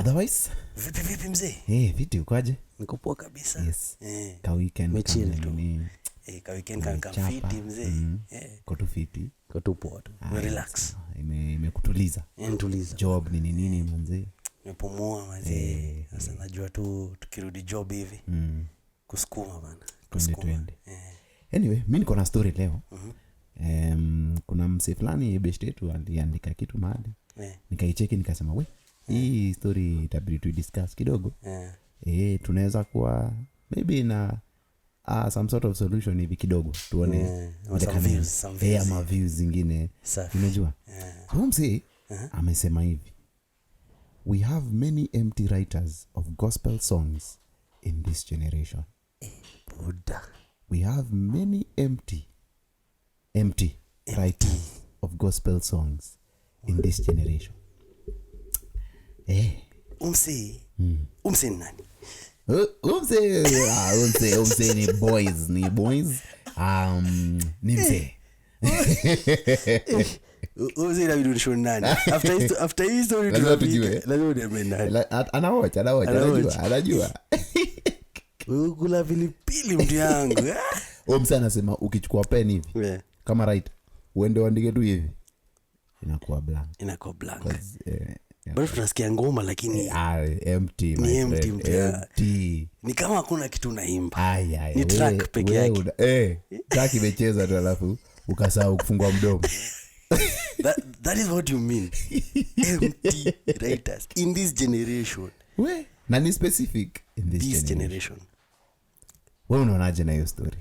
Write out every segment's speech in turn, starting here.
Otherwise vipi mzee? Vipi ukoaje? Niko poa kabisa. Yes. Ka weekend kama ka weekend kan fiti mzee. Kwa tu fiti. Kwa tu poa tu. Relax. Imekutuliza. Nituliza. Job nini manze? Nimepumua manze. Sasa najua tu tukirudi job hivi. Kusukuma bana. Twende. Anyway, mimi niko na story leo. Kuna mse fulani beshte yetu aliandika kitu mahali. Nikaicheki nikasema hii story itabidi tu discuss kidogo. Tunaweza kuwa maybe na some sort of solution hivi kidogo tuone some views zingine. Unajua? Mse amesema hivi. We have many empty writers of gospel songs in this generation. Buddha. We have many empty writers of gospel songs in this generation. Umse nani? Umse ni boys. Ni mse. Umse na video show nani? After hii story lazima anajua. Kula pilipili mtu yangu. Umse anasema ukichukua pen hivi. Kama right. Uende uandike tu hivi. Inakuwa blank. Bado tunasikia ngoma lakini empty. Ni kama hakuna kitu naimba. Ni track peke yake. Track imecheza tu alafu ukasahau kufungua mdomo. That is what you mean. Empty writers in this generation. Na ni specific in this generation. Wewe unaonaje na hiyo story?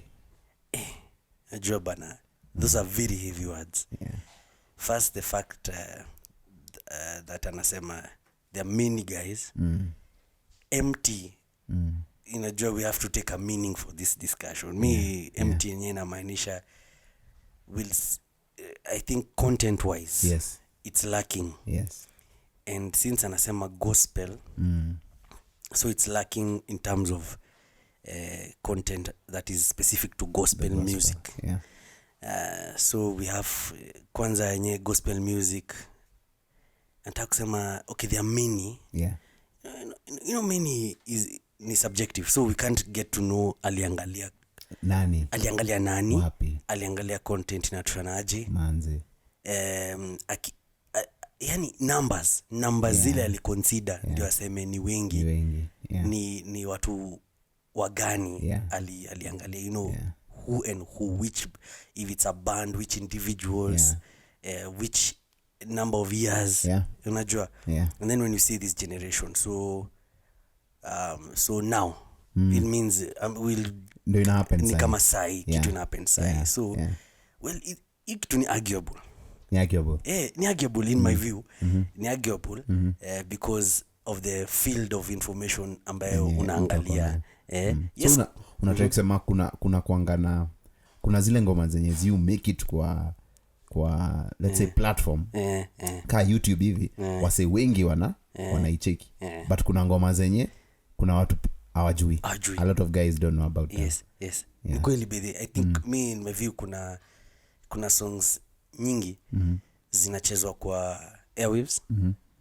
Najua bana. Those are very heavy words. First the fact that anasema there are many guys empty. Inajua we have to take a meaning for this discussion. Empty yenyewe inamaanisha I think content wise it's lacking. And since anasema gospel so it's lacking in terms of content that is specific to gospel music. So we have kwanza yenye gospel music. Nataka kusema there are many. Many ni subjective, so we can't get to know aliangalia nani, wapi, aliangalia content inatuanaje manze. Yani numbers zile aliconsider ndio aseme ni wengi. Ni watu wagani aliangalia who and who, which, if it's a band, which individuals, which number of years, unajua. And then when you see this generation, so now it means do ina happen ni kama sai kitu ina happen sai. So well it ni arguable. Ni arguable in my view. Ni arguable because of the field of information ambayo unaangalia. Yes. So unataka kusema kuna kuangana, kuna zile ngoma zenye you make it kwa let's say platform ka YouTube hivi wase wengi wanaicheki. But kuna ngoma zenye kuna watu hawajui. A lot of guys don't know about them. Yes. Kweli baby, I think me in my view kuna songs nyingi zinachezwa kwa airwaves.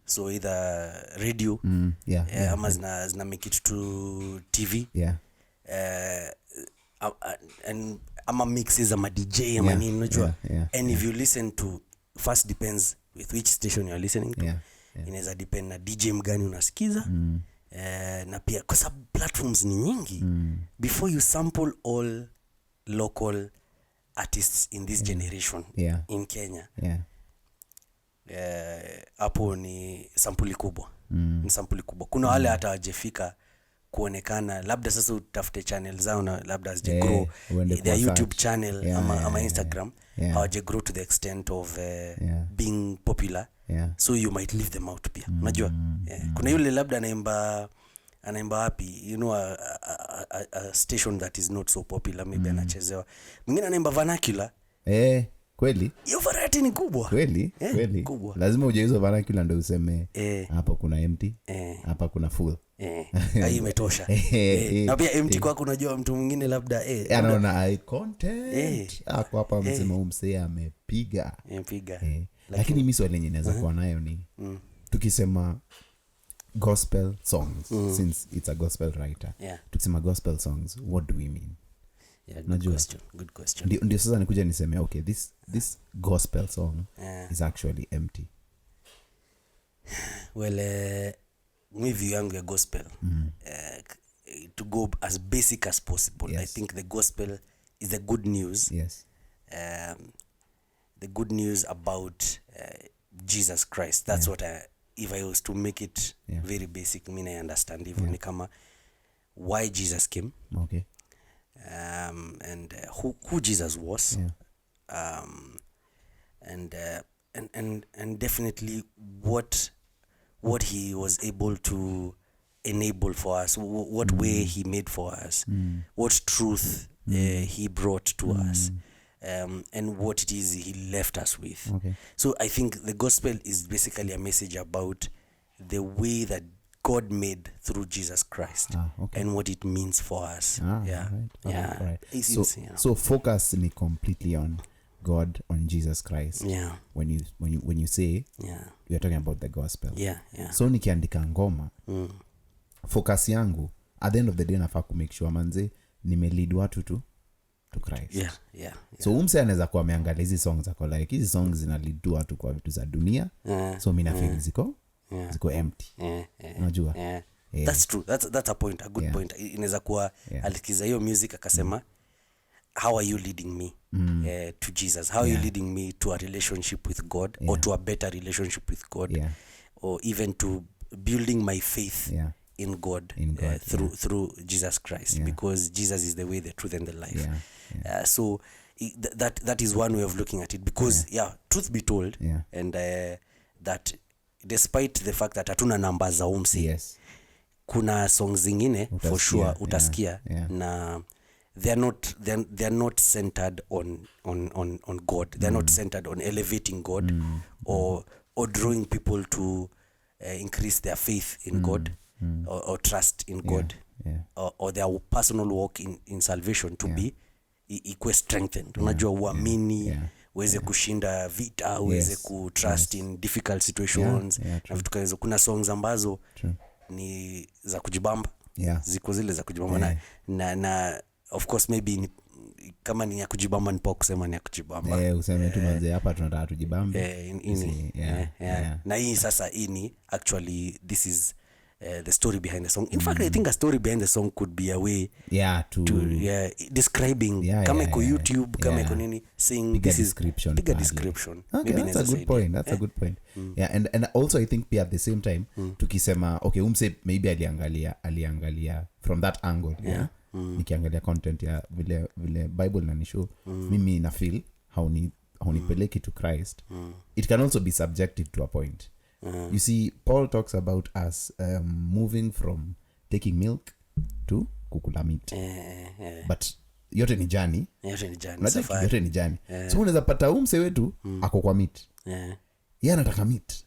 So either radio ama zina make it to TV. And ama mixes ama DJ ama nini unajua. And if you listen to, first depends with which station you are listening to. Inaweza depend na DJ mgani unasikiza. Na pia kwa sababu platforms ni nyingi. Before you sample all local artists in this generation in Kenya. Hapo ni sampuli kubwa. Ni sampuli kubwa. Kuna wale hata hawajafika kuonekana, labda sasa utafute channel zao na labda hazija grow their YouTube channel ama Instagram hawaja grow to the extent of being popular. So you might leave them out pia. Unajua? Kuna yule labda anaimba wapi, a station that is not so popular, maybe anachezewa. Mwingine anaimba vernacular. Kweli? Hiyo variety ni kubwa. Kweli? Kubwa. Lazima uje hizo vernacular ndio useme hapo kuna empty, hapa kuna full. Hii imetosha. Na pia empty kwako unajua mtu mwingine labda anaona eye content. Hapo hapa msema umse amepiga. Amepiga. Lakini mimi swali lenye naweza kuwa nayo ni tukisema gospel songs, since it's a gospel writer, tukisema gospel songs, what do we mean? Good question. Ndio sasa nikuja niseme okay, this gospel song is actually empty. Well, my view yangu ya gospel, to go as basic as possible. Yes. I think the gospel is the good news. Yes. The good news about Jesus Christ. That's what if I was to make it very basic, I understand even ni kama why Jesus came. Okay. And who Jesus was. And definitely what he was able to enable for us, what way he made for us, what truth he brought to us, and what it is he left us with. Okay. So I think the gospel is basically a message about the way that God made through Jesus Christ, and what it means for us. Right. So focus ni completely on God, on Jesus Christ. Yeah. When you say we are talking about the gospel. Yeah. So nikiandika ngoma, focus yangu at the end of the day nafaa ku make sure manze nimelead watu to Christ. Yeah. So umse anaweza kuwa ameangalia hizi songs zako like hizi songs zina lead watu kwa vitu za dunia. So mimi na feel ziko empty. Unajua? That's true. That's a point, a good point. Inaweza kuwa alikiza hiyo music akasema, how are you leading me to Jesus? How are you leading me to a relationship with God, or to a better relationship with God, or even to building my faith in God, through Jesus Christ, because Jesus is the way, the truth, and the life. So that is one way of looking at it, because truth be told, and that despite the fact that hatuna namba za umsi, kuna songs zingine for sure utasikia na they're not centered on God. They're not centered on elevating God, or drawing people to increase their faith in God, or trust in God, or their personal walk in salvation to be equally strengthened. Unajua uamini, uweze kushinda vita, uweze kutrust in difficult situations. Na vitu kama hizo. Kuna songs ambazo ni za kujibamba, ziko zile za kujibamba, na of course maybe kama ni ya kujibamba nipo kusema ni ya kujibamba, useme tu manze hapa tunataka tujibambe. Na hii sasa ni actually this is the story behind the song. In fact, I think a story behind the song could be a way to describing kama iko YouTube, kama iko nini, saying bigger this is bigger description. Okay, that's a good point. That's a good point. And also I think pia at the same time tukisema okay, umse maybe aliangalia from that angle, nikiangalia content ya vile Bible na nishow, mimi na feel how nipeleki to Christ. It can also be subjective to a point. You see, Paul talks about us moving from taking milk to kukula meat. But yote ni jani. Yote ni jani. So unaweza pata mse wetu ako kwa meat. Yeye anataka meat.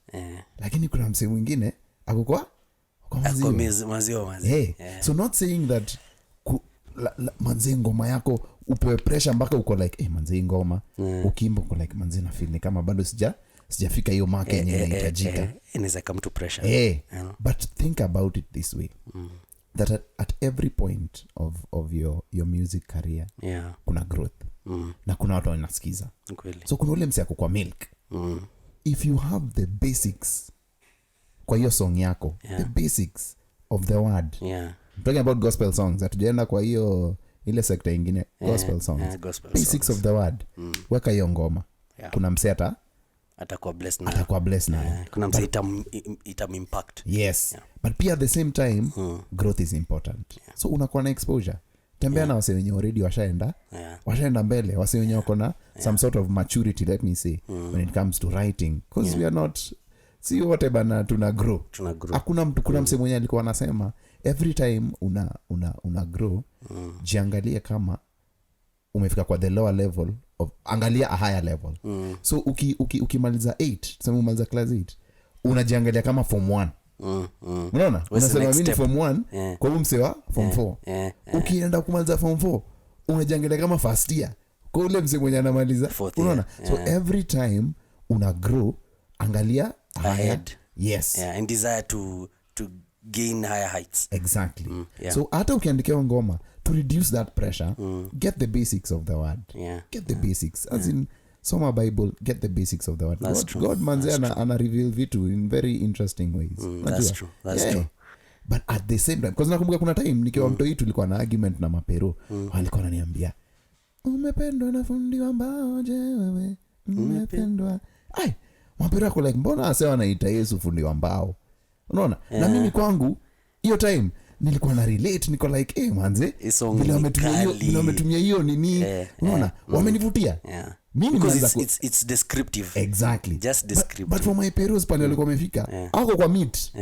Lakini kuna mse mwingine ako kwa maziwa. So not saying that manze ngoma yako upewe pressure mpaka uko like manze ngoma ukimba uko like manze na feel ni kama bado sijafika hiyo mark yenye inahitajika. Inaweza come to pressure. But think about it this way, that at every point of your music career kuna growth, na kuna watu wanasikiza. So kuna ule mse yako kwa milk, if you have the basics kwa hiyo song yako, the basics of the word, I'm talking about gospel songs, hatujaenda kwa hiyo ile sector ingine, gospel songs, basics of the word, weka hiyo ngoma, kuna mse atakuwa blessed na kuna mse itam impact. But pia at the same time growth is important. So unakuwa na exposure, tembea na wase wenye already washaenda mbele, wase wenye wako na some sort of maturity, let me say, when it comes to writing, because we are not, si wote bana tuna grow. Hakuna mtu, kuna mse mwenye alikuwa anasema every time una grow, jiangalie kama umefika kwa the lower level of, angalia a higher level. So ukimaliza 8, tuseme umaliza class 8, unajiangalia kama form 1. Unaona? Unasema mimi form 1 kwa mse wa form 4. Ukienda kumaliza form 4, unajiangalia kama first year kwa ule mse mwenye anamaliza. Unaona? So every time una grow, angalia ahead. And desire to to gain higher heights. Exactly. So hata ukiandikia ngoma to reduce that pressure, get the basics of the word. Get the basics. As in soma Bible, get the basics of the word. God manze ana reveal vitu in very interesting ways. That's true. But at the same time, because nakumbuka kuna time nikiwa mtoi tulikuwa na argument na mapero, walikuwa wananiambia umependwa na fundi wa mbao je wewe, umependwa. Mapero ako like mbona ase wanaita Yesu fundi wa mbao, unaona? Na mimi kwangu hiyo time nilikuwa na relate, niko like manze bila wametumia hiyo nini, unaona? Wamenivutia. Mimi because it's descriptive. Exactly. Just descriptive. But for my parents pale walikuwa wamefika ako kwa meat.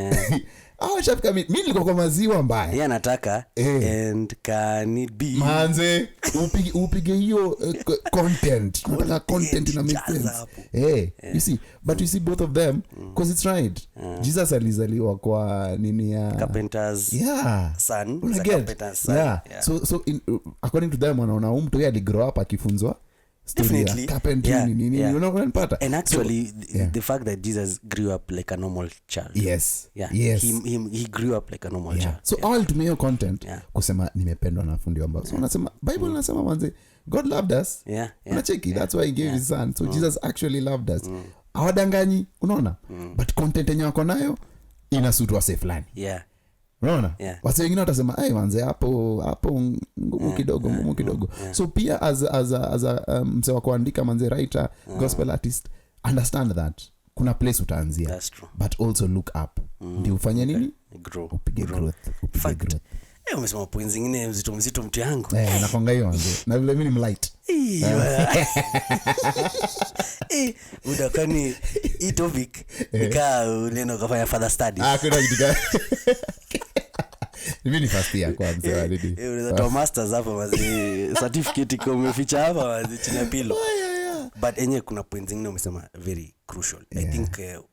Shafika meat. Mimi nilikuwa kwa maziwa mbaya. Nataka and can it be manze upige hiyo content. Nataka content ina make sense. You see, but you see both of them because it's right. Jesus alizaliwa kwa nini ya carpenter's son. So according to them wanaona mtu yeye aligrow up akifunzwa definitely you know what? And actually the fact that Jesus grew up like a normal child. Yes. He grew up like a normal child. So all to me content kusema nimependwa na fundi wa mbao. So unasema Bible nasema manze God loved us. Unacheki that's why he gave his son. So Jesus actually loved us. Hawadanganyi, unaona? But content yenye wako nayo inasuitwa safe fulani. Unaona? Watu wengine watasema manze hapo ngumu kidogo. So pia as a mse wa kuandika manze writer, gospel artist, understand that kuna place utaanzia. That's true. But also look up. Ndio ufanye nini? Upige growth. Umesema points zingine mzito mtu yangu. Nakonga hiyo manze. Na vile mimi ni mlight. Udakani hii topic nika neno kafanya further studies. Kuna kitu mimi ni first year kwa mzee wa didi. Unatoa masters hapa mazi certificate kwa umeficha hapa mazi chini ya pilo. But enye kuna points zingine umesema very crucial. I think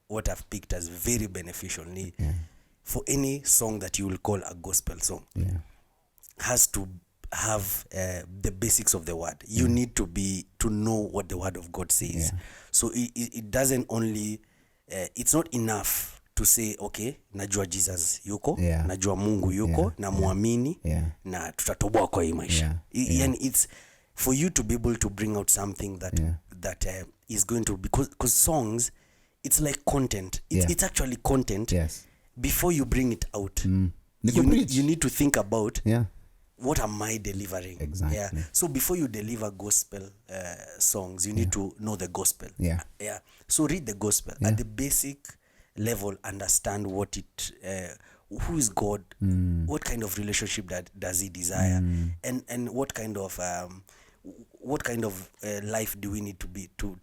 what I've picked as very beneficial ni for any song that you will call a gospel song has to have the basics of the word. You need to know what the word of God says. So it doesn't only it's not enough to say okay, najua Jesus yuko, najua Mungu yuko, na muamini na tutatoboa kwa hii maisha. And it's for you to be able to bring out something that is going to, because songs, it's like content. It's actually content. Before you bring it out, you need to think about what am I delivering. Exactly. So before you deliver gospel songs, you need to know the gospel. So read the gospel at the basic level, understand what it who is God, what kind of relationship does he desire, and what kind of life do we need to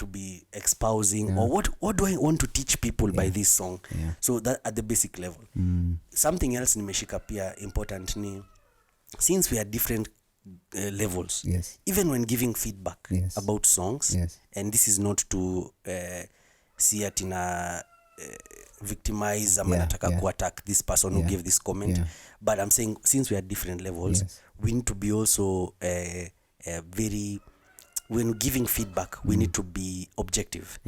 be espousing, or what do I want to teach people by this song. So that at the basic level. Something else nimeshika pia important ni, since we are different levels, even when giving feedback about songs, and this is not to see it in a victimize ama nataka ku-attack this person who gave this comment, but I'm saying since we are different levels, we need to be also very, when giving feedback, we need to be objective,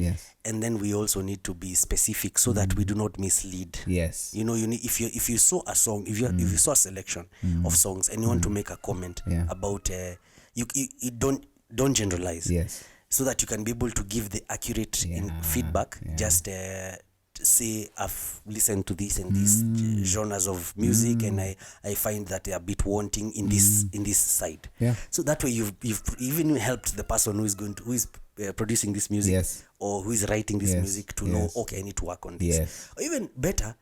and then we also need to be specific so that we do not mislead. You know, you need, if you saw a song, if you saw a selection of songs and you want to make a comment about you don't generalize, so that you can be able to give the accurate feedback. Just say I've listened to this and these genres of music, and I find that they are a bit wanting in this side. So that way you've even helped the person who is producing this music, or who is writing this music to know, okay, I need to work on this. Or even better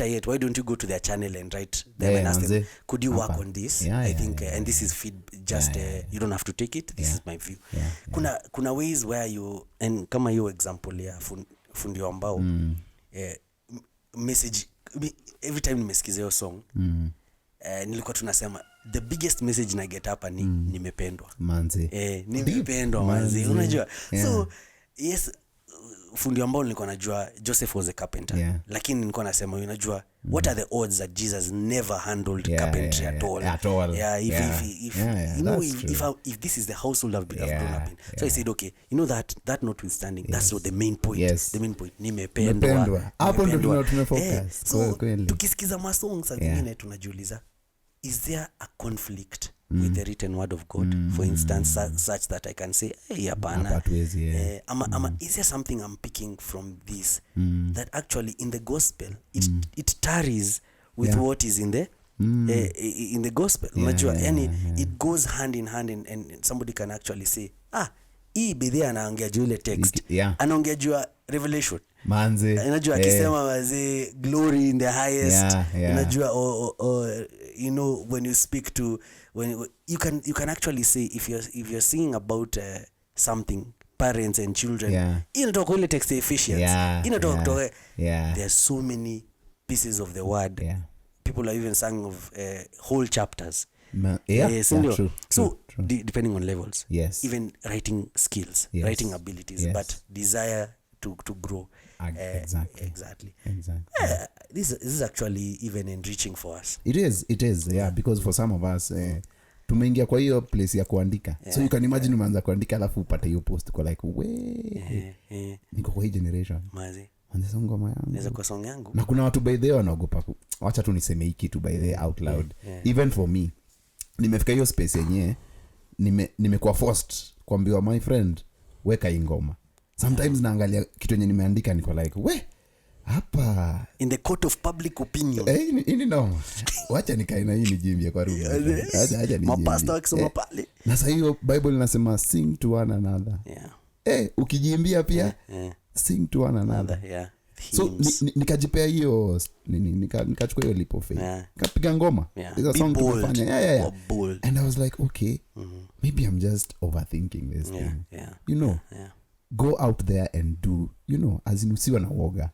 yet, why don't you go to their channel and write them and ask them, could you work on this? I think and this is feed, just you don't have to take it, this is my view. Kuna ways where you, and kama hiyo example ya fundi wa mbao, message every time nimesikiza hiyo song, nilikuwa tunasema the biggest message na get hapa ni nimependwa manzi, nimependwa manzi, unajua. So yes, fundi ambao nilikuwa najua Joseph was a carpenter, lakini nilikuwa nasema unajua what are the odds that Jesus never handled carpentry at all. If this is the household I've grown up in. So I said, okay, you know that notwithstanding, that's not the main point. The main point nimependwa hapo ndo tunafocus. So tukisikiza masongs zingine tunajiuliza, is there a conflict with the written word of God, for instance, such that I can say, hey, hapana, ama is there something I'm picking from this that actually in the gospel it tarries with what is in the gospel. Unajua, it goes hand in hand, and somebody can actually say, hii bidhaa anaongea juu ile text, anaongea juu revelation manze, unajua akisema wazi glory in the highest, unajua you know, when you speak to, when you can actually say, if you're singing about something, parents and children, inatoka ile text ya Ephesians, inatoka kutoka, there are so many pieces of the word, people are even singing of whole chapters. True, so true. Depending on levels, even writing skills, writing abilities, but desire to grow. Exactly. This is actually even enriching for us. It is, because for some of us tumeingia kwa hiyo place ya kuandika, so you can imagine umeanza kuandika alafu upate hiyo post kwa like niko kwa hii generation anza ngoma yangu, naweza kwa song yangu, na kuna watu by the way wanaogopa acha tu niseme hiki kitu by the out loud. Even for me, nimefika hiyo space yenyewe nimekuwa forced kuambiwa, my friend, weka hii ngoma. Sometimes naangalia kitu yenye nimeandika niko like hapa in the court of public opinion, ini no, wacha nikae na hii nijimbie kwa room, acha nijimbie mapasta akisoma pale, na sasa hiyo Bible inasema sing to one another. Ukijimbia pia sing to one another. So nikajipea hiyo nikachukua hiyo leap of faith, kapiga ngoma, is a song tunafanya, and I was like, okay, maybe I'm just overthinking this thing, you know. Go out there and do, you know, azinusiwa na woga,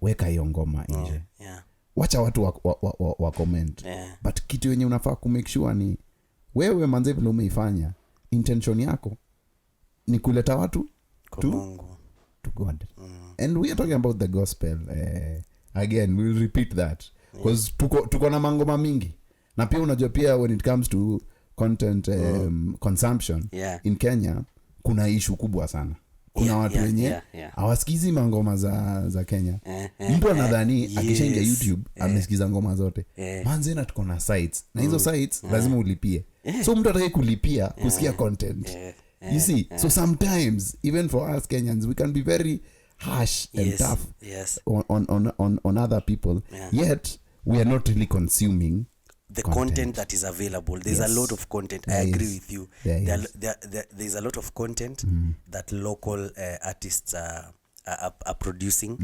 weka hiyo ngoma nje, wacha watu wa comment, but kitu yenye unafaa ku make sure ni wewe manze vile umeifanya, intention yako ni kuleta watu to God. And we are talking about the gospel, again we'll repeat that, because tuko na mangoma mingi, na pia unajua pia when it comes to content consumption in Kenya kuna issue kubwa sana. Kuna watu wenye hawasikizi mangoma za Kenya. Mtu anadhani akishaingia YouTube amesikiza ngoma zote. Manze na tuko na sites, na hizo sites lazima ulipie. So mtu atakaye kulipia kusikia content. You see, so sometimes even for us Kenyans we can be very harsh and tough on other people, yet we are not really consuming the content that is available. There's a lot of content. I agree with you. There's a lot of content that local artists are producing.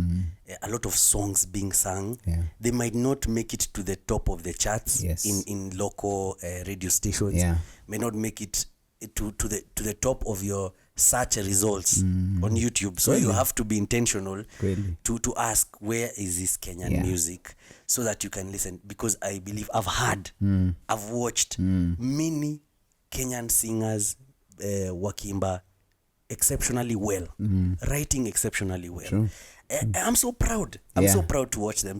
A lot of songs being sung. They might not make it to the top of the charts in local radio stations. May not make it to the top of your search results on YouTube. So you have to be intentional to ask, where is this Kenyan music, so that you can listen. Because I believe I've watched many Kenyan singers wakimba exceptionally well, writing exceptionally well. I'm so proud. I'm so proud to watch them.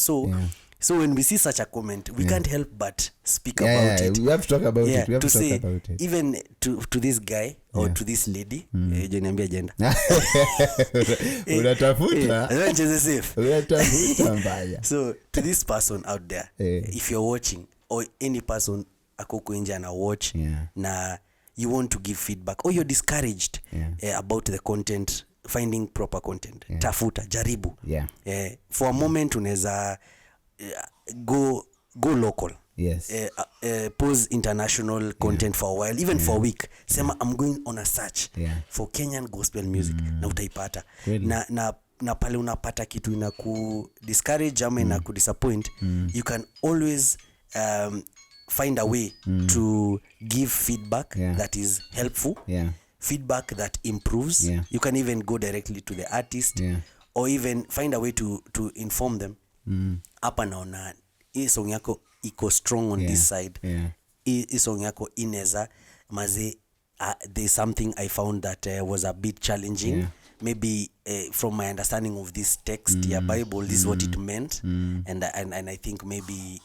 So when we see such a comment, we can't help but speak about it. We have to talk about it. We have to say, talk about it. Even to this guy or to this lady, jeniambia jenda. Unatafuta. Unacheze safe. Unatafuta mbaya. So to this person out there, if you're watching, or any person akoko nje ana watch, na you want to give feedback, or you're discouraged about the content, finding proper content, tafuta, jaribu. For a moment unaweza go local, pause international content for a while, even for a week. Sema I'm going on a search for Kenyan gospel music, na utaipata. Na pale unapata kitu inaku discourage ama inaku disappoint, you can always find a way to give feedback that is helpful, feedback that improves. You can even go directly to the artist, or even find a way to inform them. Hapa naona hii song yako iko strong on this side, hii song yako ineza maze, there's something I found that was a bit challenging, maybe from my understanding of this text ya Bible, this is what it meant, and I think maybe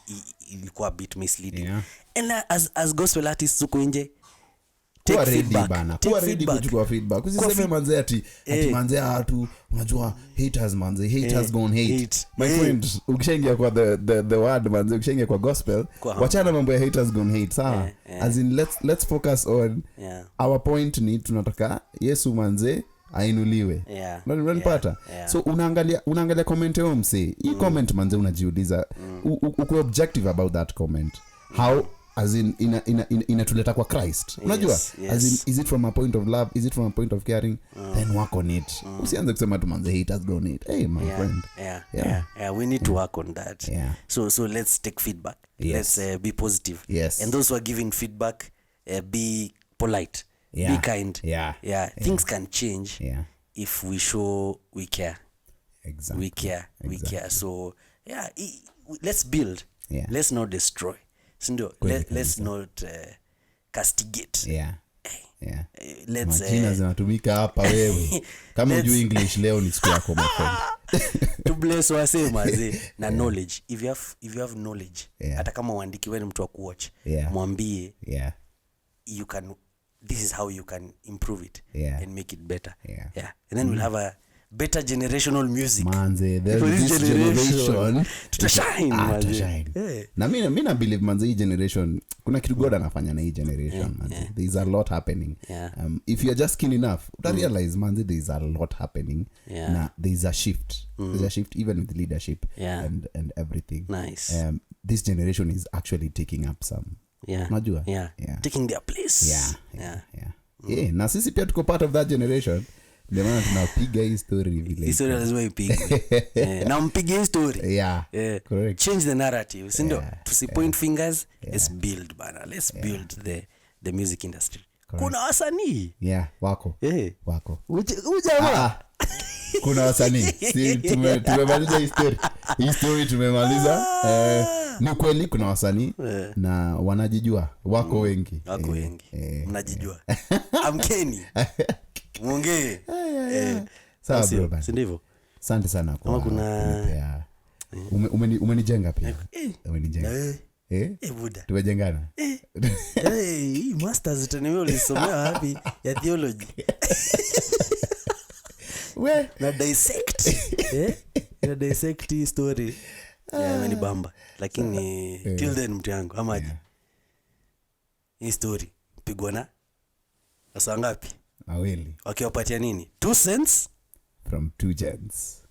ilikuwa a bit misleading. And as gospel artists huko nje, kuwa ready kuchukua feedback. Usiseme manze ati manze watu unajua haters manze, haters gonna hate. My friend, ukishaingia kwa the word manze, ukishaingia kwa gospel, wachana mambo ya haters gonna hate. Sawa? As in let's focus on our point ni tunataka Yesu manze ainuliwe. Unanipata? So unaangalia comment yao mse. Hii comment manze unajiuliza uko objective about that comment. How as in inatuleta kwa Christ. Unajua? As in, is it from a point of love? Is it from a point of caring? Then work on it. Usianze kusema tu manze haters gonna hate. Hey my friend. We need to work on that. So let's take feedback. Let's be positive. And those who are giving feedback, be polite. Be kind. Things can change if we show we care. Exactly. We care. So let's build. Let's not destroy. Let's not castigate. Let's Majina zinatumika hapa wewe. Kama unajua English leo ni siku yako my friend. To bless wasema na knowledge. If you have knowledge, hata kama uandiki wewe mtu wa kuwatch, mwambie you can, this is how you can improve it and make it better. And then we'll have a better generational music. Manze, this generation to shine. Na mimi na believe manze, hii generation kuna kitu God anafanya na hii generation manze. There is a lot happening. If you are just keen enough, you realize manze there is a lot happening. Na there is a shift. There's a shift even with leadership and everything. Nice. This generation is actually taking up some. Unajua? Taking their place. Na sisi pia tuko part of that generation. Ndio maana tunapiga hii story vile. Hii story lazima ipigwe. Na mpige hii story. Correct. Change the narrative. Sindo? Tusipoint fingers, let's build bana. Let's build the music industry. Correct. Kuna wasanii. Wako. Wako. Ujamaa. Kuna wasanii. Si tumemaliza hii story. Hii story tumemaliza. Ni kweli kuna wasanii na wanajijua. Wako wengi. Mnajijua. Amkeni. Muongee. Sawa bro. Si ndivyo? Asante sana kwa kunipea. Umenijenga pia. Umenijenga. Buda. Tumejengana. Hii masters utanimea ulisomea wapi ya theology? Na dissect hii story. Ni bamba. Lakini till then mtu yangu amaje. Hii story pigwa na asa ngapi? Aweli. Wakiwapatia nini? 2 cents from 2 gens.